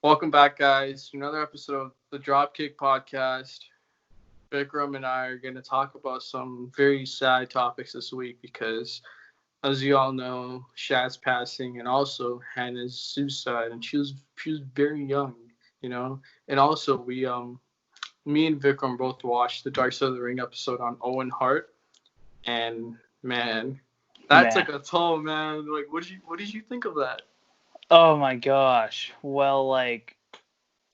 Welcome back, guys, to another episode of the DropKick Podcast. Vikram and I are going to talk about some very sad topics this week because, as you all know, Shad's passing and also Hannah's suicide, and she was very young, And also, me and Vikram both watched the Dark Side of the Ring episode on Owen Hart, and man, that took a toll, man. Like, what did you think of that? Oh my gosh. Well, like,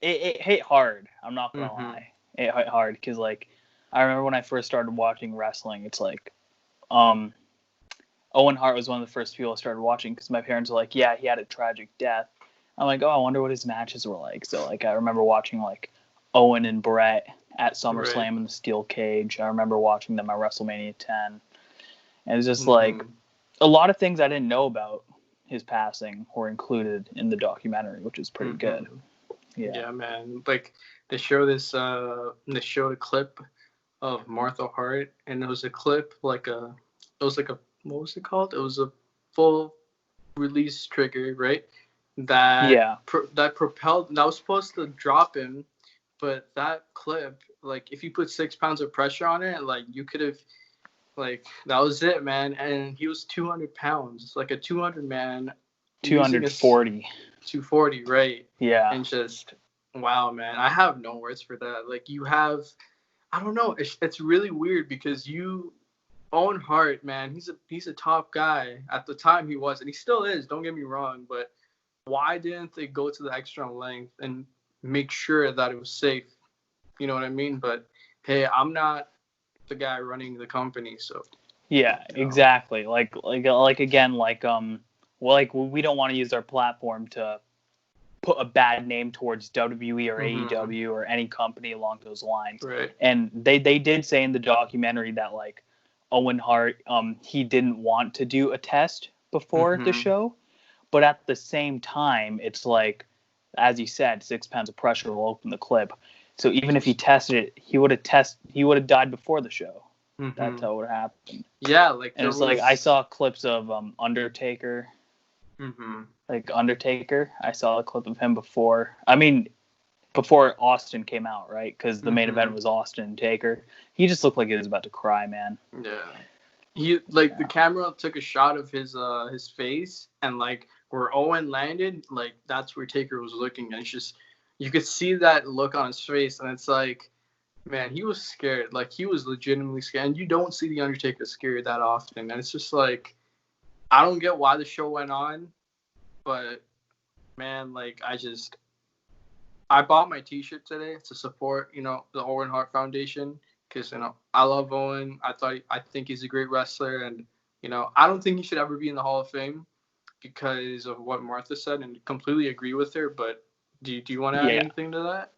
it hit hard. I'm not gonna lie. It hit hard because, like, I remember when I first started watching wrestling. It's like, Owen Hart was one of the first people I started watching because my parents were like, yeah, he had a tragic death. I'm like, oh, I wonder what his matches were like. So, like, I remember watching, like, Owen and Brett at SummerSlam in the steel cage. I remember watching them at WrestleMania 10. And it's just like a lot of things I didn't know about his passing were included in the documentary, which is pretty good. Yeah, man. Like, they showed a clip of Martha Hart, and it was a clip what was it called? It was a full release trigger, right? That was supposed to drop him, but that clip, like, if you put 6 pounds of pressure on it, like, you could have, like, that was it, man. And he was 200 pounds, like a 200 man. 240. 240, right? Yeah. And just, wow, man. I have no words for that. Like, I don't know. It's really weird because Owen Hart, man, he's a top guy. At the time he was, and he still is, don't get me wrong, but why didn't they go to the extra length and make sure that it was safe? You know what I mean? But hey, I'm not the guy running the company, so yeah, exactly. Like again, like we don't want to use our platform to put a bad name towards WWE or AEW or any company along those lines. Right. And they did say in the documentary that, like, Owen Hart, he didn't want to do a test before the show, but at the same time, it's like, as you said, 6 pounds of pressure will open the clip. So even if he tested it, he would have died before the show. That's how it happened. Yeah, like, and it's like I saw clips of Undertaker. Like Undertaker, I saw a clip of him before Austin came out, right? Because the main event was Austin and Taker. He just looked like he was about to cry, man. Yeah. The camera took a shot of his face, and, like, where Owen landed, like, that's where Taker was looking, and it's just, you could see that look on his face, and it's like, man, he was scared. Like, he was legitimately scared, and you don't see the Undertaker scared that often, and it's just like, I don't get why the show went on, but, man, like, I bought my T-shirt today to support, the Owen Hart Foundation, because, I love Owen. I think he's a great wrestler, and, I don't think he should ever be in the Hall of Fame because of what Martha said, and completely agree with her. But do you want to add anything to that?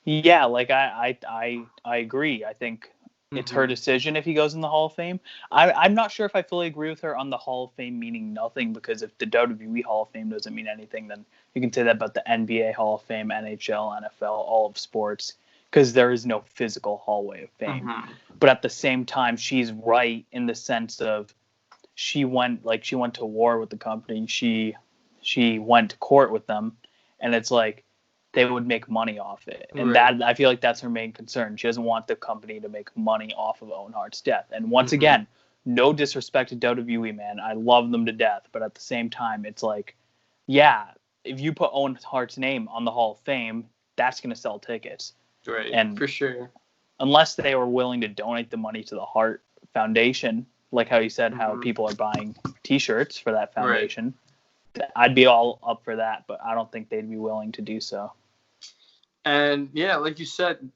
Yeah, like, I agree. I think it's her decision if he goes in the Hall of Fame. I'm not sure if I fully agree with her on the Hall of Fame meaning nothing, because if the WWE Hall of Fame doesn't mean anything, then you can say that about the NBA Hall of Fame, NHL, NFL, all of sports, because there is no physical hallway of fame. But at the same time, she's right in the sense of she went to war with the company. She went to court with them, and it's like they would make money off it. And that, I feel like that's her main concern. She doesn't want the company to make money off of Owen Hart's death. And once again, no disrespect to WWE, man. I love them to death. But at the same time, it's like, yeah, if you put Owen Hart's name on the Hall of Fame, that's going to sell tickets. Right, and for sure. Unless they were willing to donate the money to the Hart Foundation, like how you said, how people are buying T-shirts for that foundation, I'd be all up for that. But I don't think they'd be willing to do so. And yeah, like you said,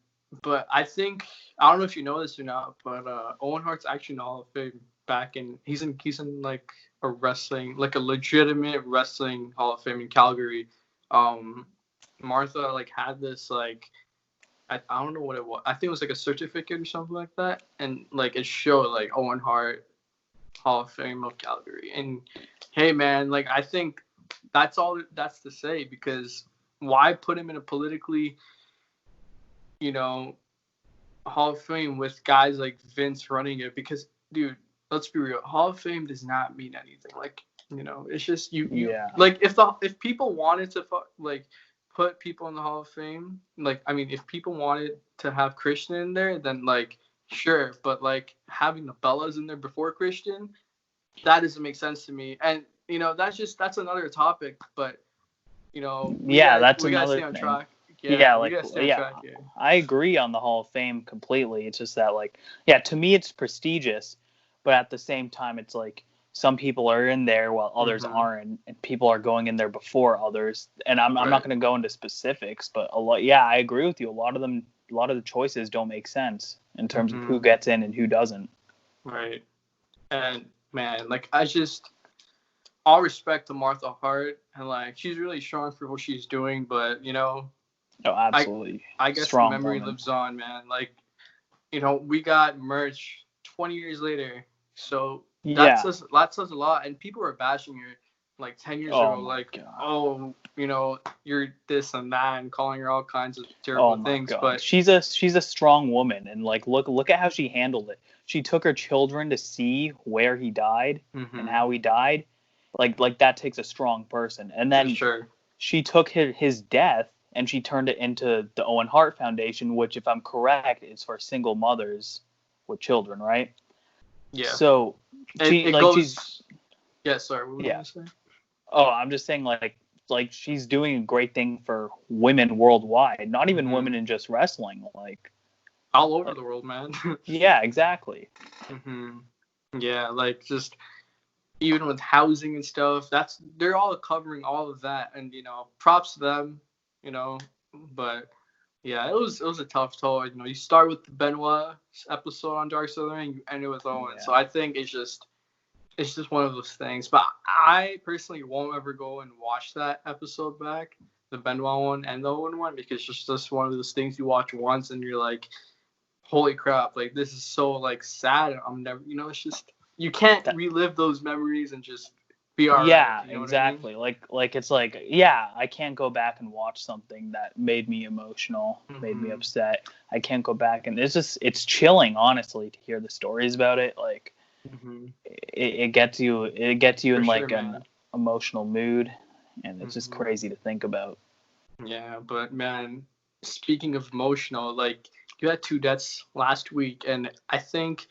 but I don't know if you know this or not, but Owen Hart's actually in the Hall of Fame. He's in like a wrestling, like a legitimate wrestling Hall of Fame in Calgary. Martha, like, had this, like, I don't know what it was. I think it was like a certificate or something like that, and, like, it showed, like, Owen Hart Hall of Fame of Calgary. And hey, man, like, I think that's all that's to say, because why put him in a politically, Hall of Fame with guys like Vince running it? Because, dude, let's be real. Hall of Fame does not mean anything. Like, it's just you. Like, if people wanted to, like, put people in the Hall of Fame. Like, I mean, if people wanted to have Christian in there, then like sure, but like having the Bellas in there before Christian, that doesn't make sense to me. And that's another topic, but That's we gotta another stay on thing. track. Yeah, We like, gotta stay on track here. I agree on the Hall of Fame completely. It's just that, like, to me it's prestigious, but at the same time it's like some people are in there while others aren't, and people are going in there before others. And I'm not going to go into specifics, but I agree with you. A lot of the choices don't make sense in terms of who gets in and who doesn't. Right. And man, like all respect to Martha Hart, and like she's really strong for what she's doing, but Oh, absolutely. I guess strong the memory lives on, man. Like, we got merch 20 years later, so that says a lot. And people were bashing her like 10 years ago, like, God. You're this and that, and calling her all kinds of terrible things. God. But she's a strong woman, and like look at how she handled it. She took her children to see where he died and how he died. Like that takes a strong person. And then she took his death and she turned it into the Owen Hart Foundation, which, if I'm correct, is for single mothers with children, right? Yeah. So she's. Yeah, sorry. What were you gonna say? Oh, I'm just saying, like she's doing a great thing for women worldwide, not even women in just wrestling, like all over the world, man. Yeah, exactly. Yeah, like just even with housing and stuff, they're all covering all of that, and props to them, but yeah, it was a tough toll. You start with the Benoit episode on Dark Southern and you end it with Owen. So I think it's just one of those things. But I personally won't ever go and watch that episode back, the Benoit one and the Owen one, because it's just one of those things you watch once and you're like, holy crap, like this is so like sad. I'm never, it's just you can't relive those memories and just be alright. Yeah, exactly. I mean? Like it's like, I can't go back and watch something that made me emotional, made me upset. I can't go back, and it's chilling, honestly, to hear the stories about it. Like it gets you in like an emotional mood, and it's just crazy to think about. Yeah, but man, speaking of emotional, like you had 2 deaths last week, and I think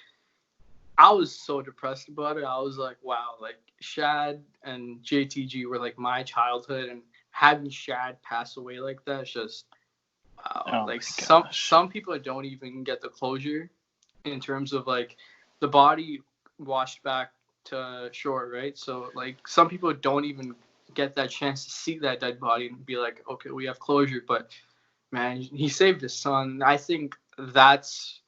I was so depressed about it. I was like, wow, like Shad and JTG were like my childhood, and having Shad pass away like that is just wow. Oh, like some people don't even get the closure in terms of like the body washed back to shore, right? So like some people don't even get that chance to see that dead body and be like, okay, we have closure. But man, he saved his son. I think that's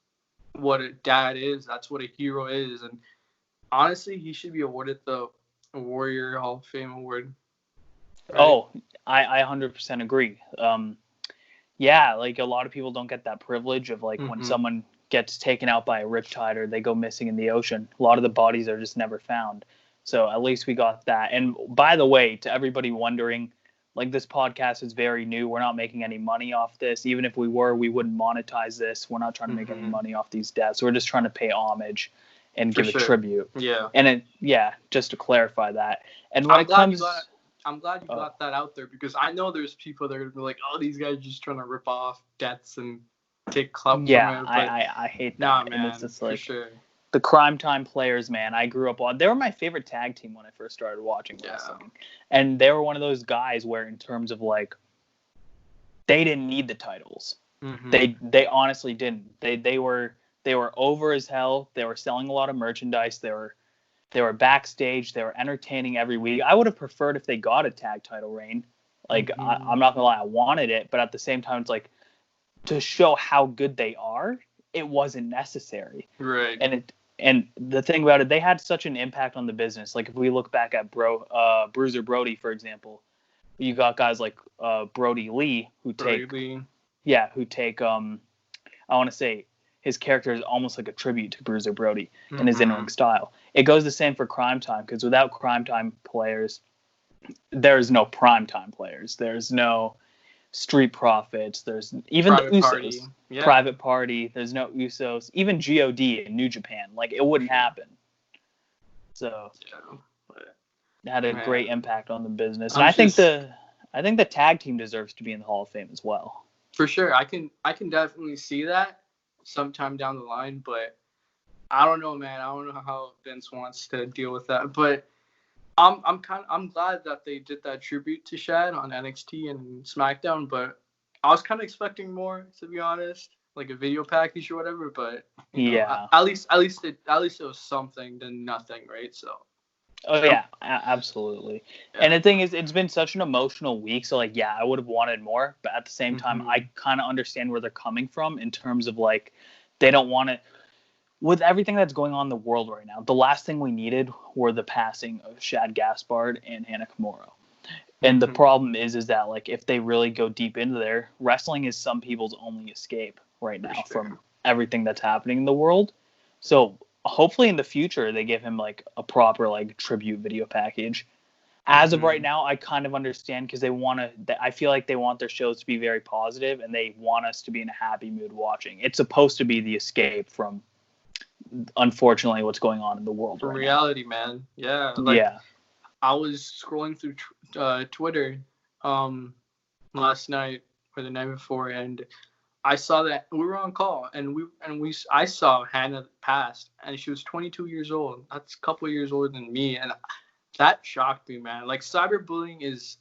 what a dad is. That's what a hero is. And honestly, he should be awarded the Warrior Hall of Fame award. Right? Oh, I 100% agree. Like a lot of people don't get that privilege of like when someone gets taken out by a riptide or they go missing in the ocean. A lot of the bodies are just never found. So at least we got that. And by the way, to everybody wondering, like this podcast is very new. We're not making any money off this. Even if we were, we wouldn't monetize this. We're not trying to make any money off these deaths. We're just trying to pay homage and give a tribute. Yeah. And just to clarify that. And when I'm glad you got that out there, because I know there's people that are going to be like, oh, these guys are just trying to rip off deaths and take clout from it. But I hate that. Nah, man, and it's just like, for sure. The Crime Time players, man, I grew up on. They were my favorite tag team when I first started watching wrestling. And they were one of those guys where, in terms of like, they didn't need the titles. They honestly didn't. They were over as hell. They were selling a lot of merchandise. They were backstage. They were entertaining every week. I would have preferred if they got a tag title reign. Like I'm not gonna lie, I wanted it, but at the same time, it's like, to show how good they are, it wasn't necessary. Right. And the thing about it, they had such an impact on the business. Like if we look back at Bruiser Brody, for example, you got guys like Brody Lee who take I want to say his character is almost like a tribute to Bruiser Brody in his in-ring style. It goes the same for Crime Time, because without Crime Time players, there's no Prime Time players. There's no Street Profits. There's even Private the Usos. Party. Yeah. Private Party. There's no Usos. Even God in New Japan. Like, it wouldn't happen. So it had a great impact on the business. And I think I think the tag team deserves to be in the Hall of Fame as well. For sure, I can definitely see that sometime down the line, but I don't know, man. I don't know how Vince wants to deal with that, but I'm glad that they did that tribute to Shad on NXT and SmackDown, but I was kind of expecting more, to be honest, like a video package or whatever. But at least it was something than nothing, right? So. Oh yeah, absolutely. Yeah. And the thing is, it's been such an emotional week, so like, yeah, I would have wanted more, but at the same time, I kind of understand where they're coming from in terms of like, they don't want to. With everything that's going on in the world right now, the last thing we needed were the passing of Shad Gaspard and Hana Kimura. And the problem is that like, if they really go deep into there, wrestling is some people's only escape right now from everything that's happening in the world. So hopefully in the future they give him like a proper like tribute video package. As of right now, I kind of understand because they want to. I feel like they want their shows to be very positive and they want us to be in a happy mood watching. It's supposed to be the escape from, unfortunately, what's going on in the world right reality, now. Man. Yeah. Like, yeah. I was scrolling through Twitter last night or the night before, and I saw that we were on call, and I saw Hannah passed, and she was 22 years old. That's a couple of years older than me, and that shocked me, man. Like, cyberbullying it's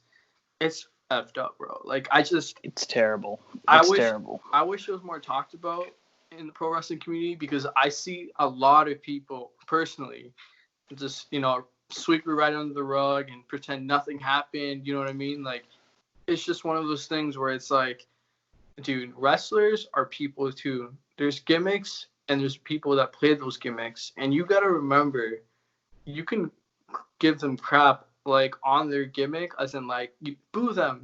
effed up, bro. Like, it's terrible. Terrible. I wish it was more talked about in the pro wrestling community, because I see a lot of people personally just, sweep it right under the rug and pretend nothing happened. You know what I mean? Like, it's just one of those things where it's like, dude, wrestlers are people too. There's gimmicks and there's people that play those gimmicks. And you got to remember, you can give them crap like on their gimmick, as in like, you boo them,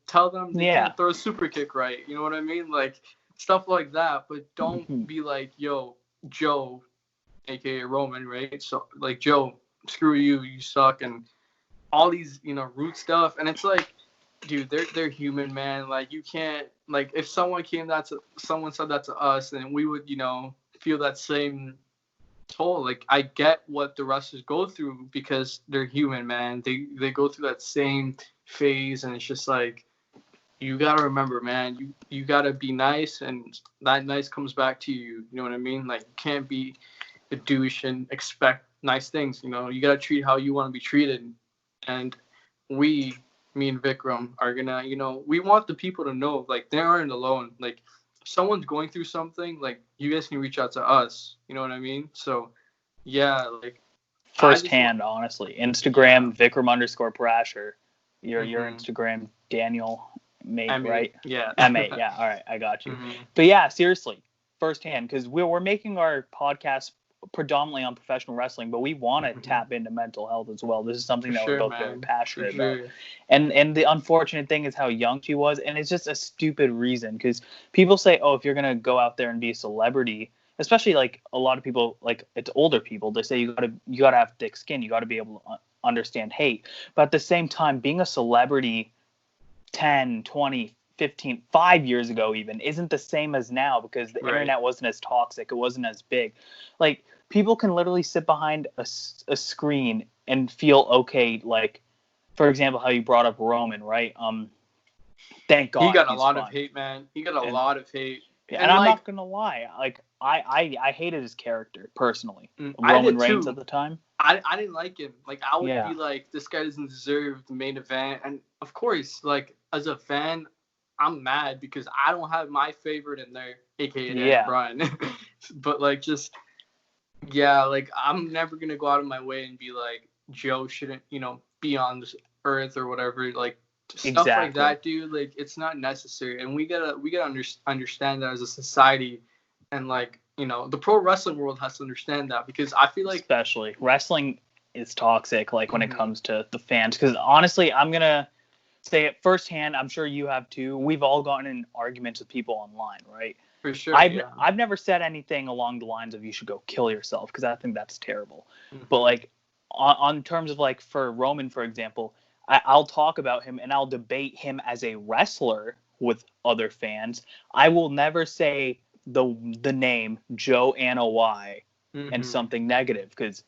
tell them they can't throw a super kick right. You know what I mean? Like, stuff like that. But don't be like, yo, Joe, aka Roman, right? So like, Joe, screw you, you suck, and all these, rude stuff. And it's like, dude, they're human, man. Like, you can't, like, if someone said that to us, then we would, feel that same toll. Like, I get what the wrestlers go through because they're human, man. They go through that same phase, and it's just like, you gotta remember, man, you gotta be nice, and that nice comes back to you. You know what I mean? Like, you can't be a douche and expect nice things. You gotta treat how you want to be treated. And me and Vikram are gonna, we want the people to know, like, they aren't alone. Like, if someone's going through something, like, you guys can reach out to us. You know what I mean? So, yeah, like, firsthand, honestly. Instagram, Vikram_Prashar. Your Instagram, Danial, right? Yeah. M8, yeah. All right, I got you. But yeah, seriously, firsthand, because we're making our podcast predominantly on professional wrestling, but we want to tap into mental health as well. This is something that we're both very passionate about. And the unfortunate thing is how young she was, and it's just a stupid reason, because people say, oh, if you're gonna go out there and be a celebrity, especially like a lot of people, like, it's older people, they say you gotta have thick skin, you gotta be able to understand hate. But at the same time, being a celebrity 10, 20, 15, 5 years ago even isn't the same as now, because the internet wasn't as toxic, it wasn't as big. Like, people can literally sit behind a screen and feel okay. Like, for example, how you brought up Roman, right? Thank God he got a lot of hate, man. He got a lot of hate. And I'm not gonna lie, like, I hated his character personally. Roman Reigns at the time. I didn't like him. Like, I would be like, this guy doesn't deserve the main event. And of course, like, as a fan, I'm mad because I don't have my favorite in there, aka Daniel Bryan. But like, just like, I'm never gonna go out of my way and be like, Joe shouldn't, be on this earth or whatever. Like, stuff like that, dude. Like, it's not necessary, and we gotta understand that as a society, and like, the pro wrestling world has to understand that, because I feel like, especially wrestling is toxic, like, when it comes to the fans. Because honestly, I'm gonna say it firsthand. I'm sure you have too. We've all gotten in arguments with people online, right? For sure. I've never said anything along the lines of you should go kill yourself, because I think that's terrible. But like, on terms of, like, for Roman, for example, I'll talk about him and I'll debate him as a wrestler with other fans. I will never say the name Joe Anoa'i and something negative, because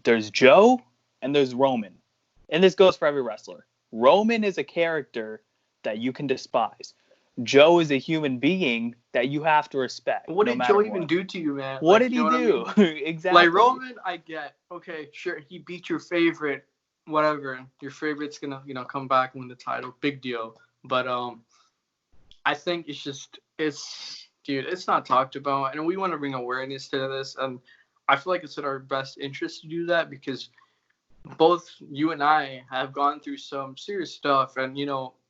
there's Joe and there's Roman, and this goes for every wrestler. Roman is a character that you can despise. Joe is a human being that you have to respect. What no did matter Joe what. even do to you, man? What Like, did you he know do? what I mean? Exactly. Like, Roman, I get. Okay, sure, he beat your favorite, whatever. Your favorite's gonna, come back and win the title. Big deal. But I think dude, it's not talked about, and we want to bring awareness to this, and I feel like it's in our best interest to do that because both you and I have gone through some serious stuff, and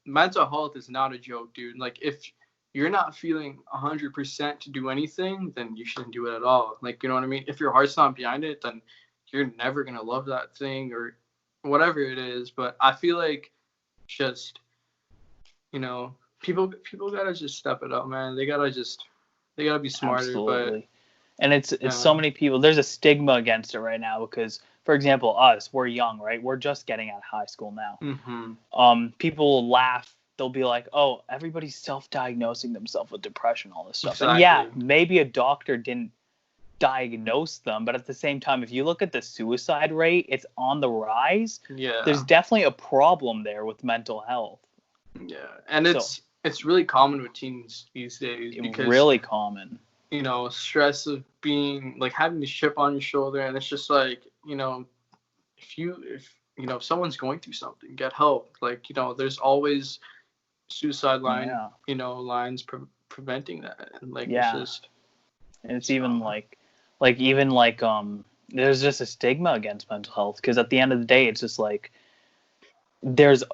mental health is not a joke, dude. Like, if you're not feeling 100% to do anything, then you shouldn't do it at all. Like, you know what I mean? If your heart's not behind it, then you're never gonna love that thing or whatever it is. But I feel like just people gotta just step it up, man. They gotta be smarter. Absolutely. And it's so many people. There's a stigma against it right now because, for example, we're young, right? We're just getting out of high school now. Mm-hmm. People will laugh. They'll be like, "Oh, everybody's self-diagnosing themselves with depression, all this stuff." Exactly. And yeah, maybe a doctor didn't diagnose them, but at the same time, if you look at the suicide rate, it's on the rise. Yeah. There's definitely a problem there with mental health. Yeah, and it's really common with teens these days because really common. Stress of being like having the chip on your shoulder, and it's just like if someone's going through something, get help. Like there's always suicide line, lines preventing that, and like it's just. And it's even there's just a stigma against mental health because at the end of the day, it's just like.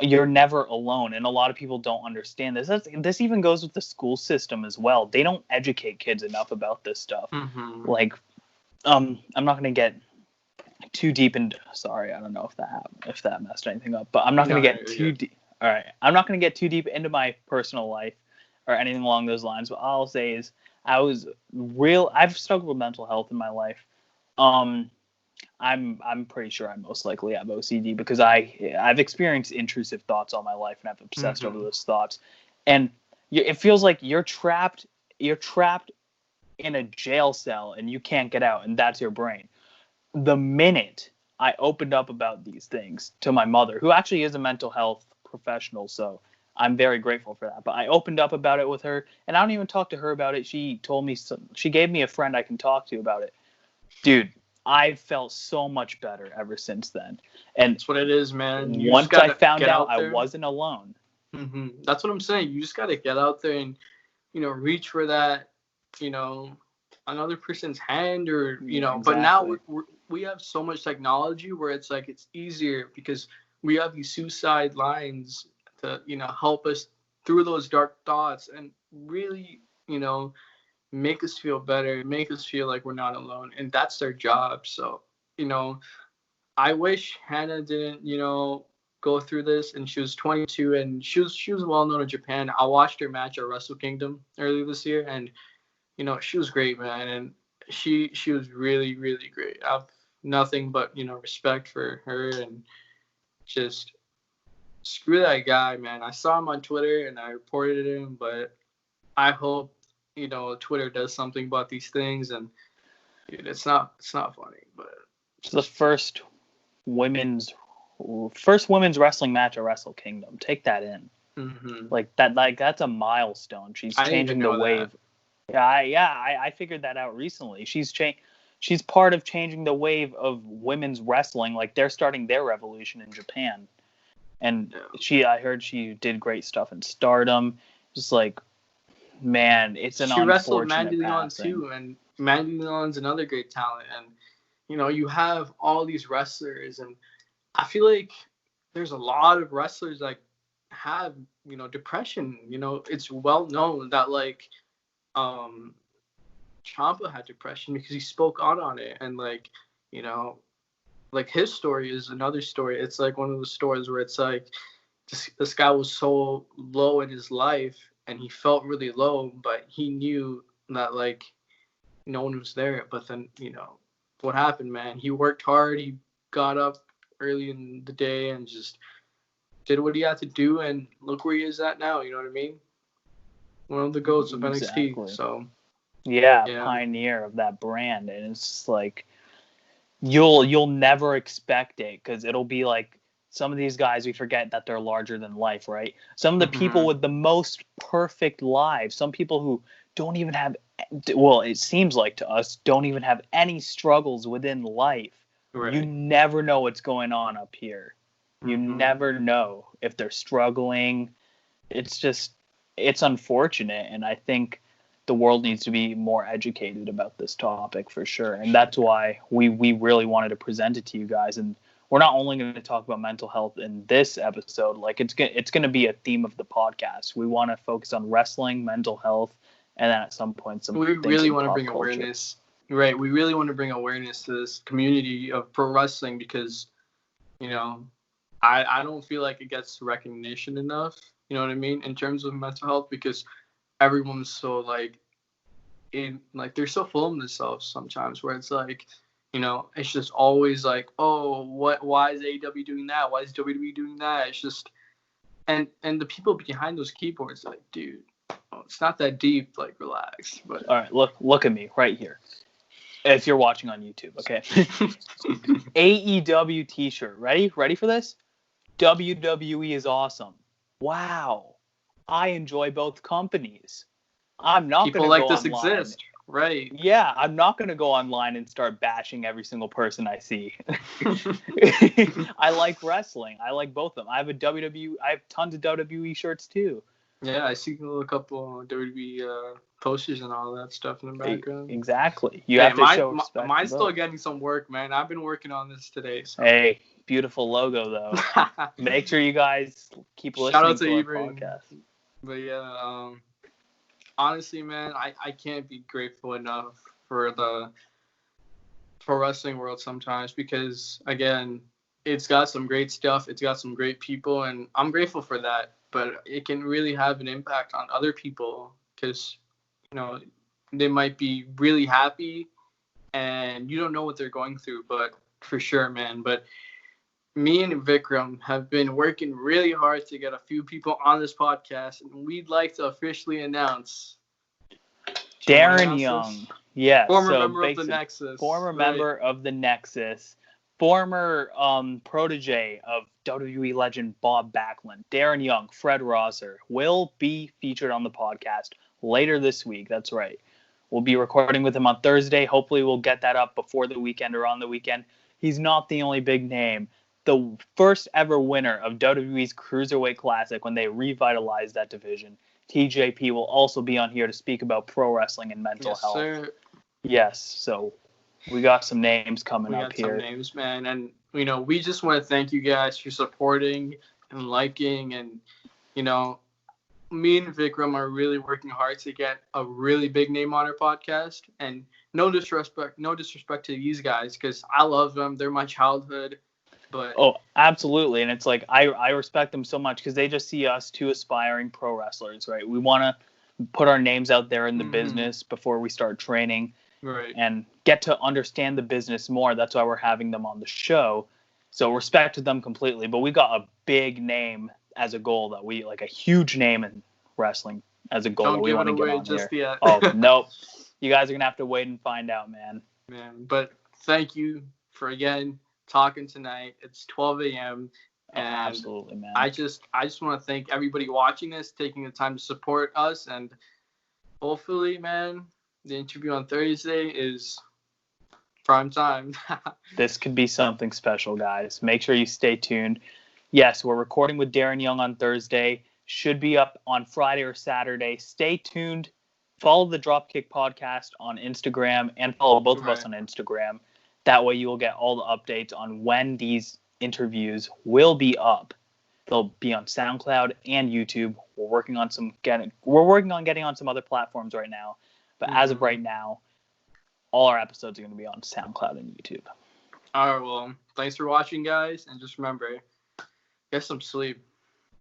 You're never alone, and a lot of people don't understand this. This even goes with the school system as well. They don't educate kids enough about this stuff. Mm-hmm. Like, I'm not going to get too deep into. Sorry, I don't know if that messed anything up, but I'm not going to get too deep. All right, I'm not going to get too deep into my personal life or anything along those lines. But all I'll say is I've struggled with mental health in my life. I'm pretty sure I most likely have OCD because I've experienced intrusive thoughts all my life and I've obsessed over those thoughts, and it feels like you're trapped in a jail cell and you can't get out, and that's your brain. The minute I opened up about these things to my mother, who actually is a mental health professional, so I'm very grateful for that, but I opened up about it with her, and I don't even talk to her about it. She gave me a friend I can talk to about it. Dude, I've felt so much better ever since then. And that's what it is, man. Once I found out I wasn't alone. Mm-hmm. That's what I'm saying. You just got to get out there and, reach for that, another person's hand or, Exactly. But now we have so much technology where it's like it's easier because we have these suicide lines to, help us through those dark thoughts and really, make us feel better, make us feel like we're not alone, and that's their job. So I wish Hannah didn't go through this, and she was 22 and she was well known in Japan. I watched her match at Wrestle Kingdom earlier this year, and she was great, man, and she was really, really great. I have nothing but respect for her, and just screw that guy, man. I saw him on Twitter and I reported him, but I hope Twitter does something about these things, and dude, it's not funny, but it's the first women's wrestling match at Wrestle Kingdom. Take that in. Mm-hmm. That's a milestone. She's changing the wave. That. I figured that out recently. She's part of changing the wave of women's wrestling. Like, they're starting their revolution in Japan, and I heard she did great stuff in Stardom. Just like. Man, it's an unfortunate She wrestled Mandy Leon too, and Mandy Leon's another great talent. And you have all these wrestlers, and I feel like there's a lot of wrestlers that have depression. It's well known that like Ciampa had depression because he spoke out on it, and like his story is another story. It's like one of those stories where it's like this guy was so low in his life. And he felt really low, but he knew that, like, no one was there. But then, what happened, man? He worked hard. He got up early in the day and just did what he had to do. And look where he is at now. You know what I mean? One of the GOATs of NXT. So, yeah, pioneer of that brand. And it's just like, you'll never expect it because it'll be like some of these guys, we forget that they're larger than life, right? Some of the people with the most perfect lives, some people who don't even have, well, it seems like to us, don't even have any struggles within life. Right. You never know what's going on up here. You never know if they're struggling. It's unfortunate. And I think the world needs to be more educated about this topic for sure. And that's why we really wanted to present it to you guys. And we're not only going to talk about mental health in this episode, like it's going to be a theme of the podcast. We want to focus on wrestling, mental health, and then at some point we really want to bring awareness. Right. We really want to bring awareness to this community of pro wrestling because, you know, I don't feel like it gets recognition enough, you know what I mean, in terms of mental health, because everyone's so they're so full of themselves sometimes, where it's like, you know, it's just always like, oh, why is AEW doing that? Why is WWE doing that? It's just, and the people behind those keyboards, like, dude, it's not that deep, like, relax. But all right, look at me right here. If you're watching on YouTube, okay. AEW t-shirt. Ready for this? WWE is awesome. Wow. I enjoy both companies. I'm not going to go online. People like this exist. Right. Yeah, I'm not going to go online and start bashing every single person I see. I like wrestling. I like both of them. I have tons of WWE shirts too. Yeah, I see a couple of WWE posters and all that stuff in the background. Exactly. You have to show respect. Mine's still getting some work, man. I've been working on this today. So. Hey, beautiful logo though. Make sure you guys keep listening to our podcast. But yeah, honestly, man, I can't be grateful enough for the pro wrestling world sometimes because, again, it's got some great stuff. It's got some great people, and I'm grateful for that. But it can really have an impact on other people because, you know, they might be really happy and you don't know what they're going through, but for sure, man. But me and Vikram have been working really hard to get a few people on this podcast, and we'd like to officially announce Darren Young. Yes. Former member of the Nexus. Former member of the Nexus. Former protege of WWE legend Bob Backlund. Darren Young, Fred Rosser will be featured on the podcast later this week. That's right. We'll be recording with him on Thursday. Hopefully we'll get that up before the weekend or on the weekend. He's not the only big name. The first ever winner of WWE's Cruiserweight Classic when they revitalized that division. TJP will also be on here to speak about pro wrestling and mental health. Sir. Yes, so we got some names coming up here. We got some names, man. And, you know, we just want to thank you guys for supporting and liking. And, you know, me and Vikram are really working hard to get a really big name on our podcast. And no disrespect to these guys because I love them. They're my childhood. But oh, absolutely. And it's like I respect them so much because they just see us two aspiring pro wrestlers, right? We want to put our names out there in the business before we start training. Right. And get to understand the business more. That's why we're having them on the show. So respect to them completely. But we got a big name as a goal that we like, a huge name in wrestling as a goal that we want to get on just here. Yet. Oh, nope. You guys are going to have to wait and find out, man. But thank you for, again, talking tonight. It's 12 a.m. And absolutely, man. I just want to thank everybody watching this, taking the time to support us. And hopefully, man, the interview on Thursday is prime time. This could be something special, guys. Make sure you stay tuned. Yes, we're recording with Darren Young on Thursday. Should be up on Friday or Saturday. Stay tuned. Follow the DropKick Podcast on Instagram and follow both of us on Instagram. That way you will get all the updates on when these interviews will be up. They'll be on SoundCloud and YouTube. We're working on getting on some other platforms right now. But as of right now, all our episodes are going to be on SoundCloud and YouTube. All right, well, thanks for watching, guys. And just remember, get some sleep.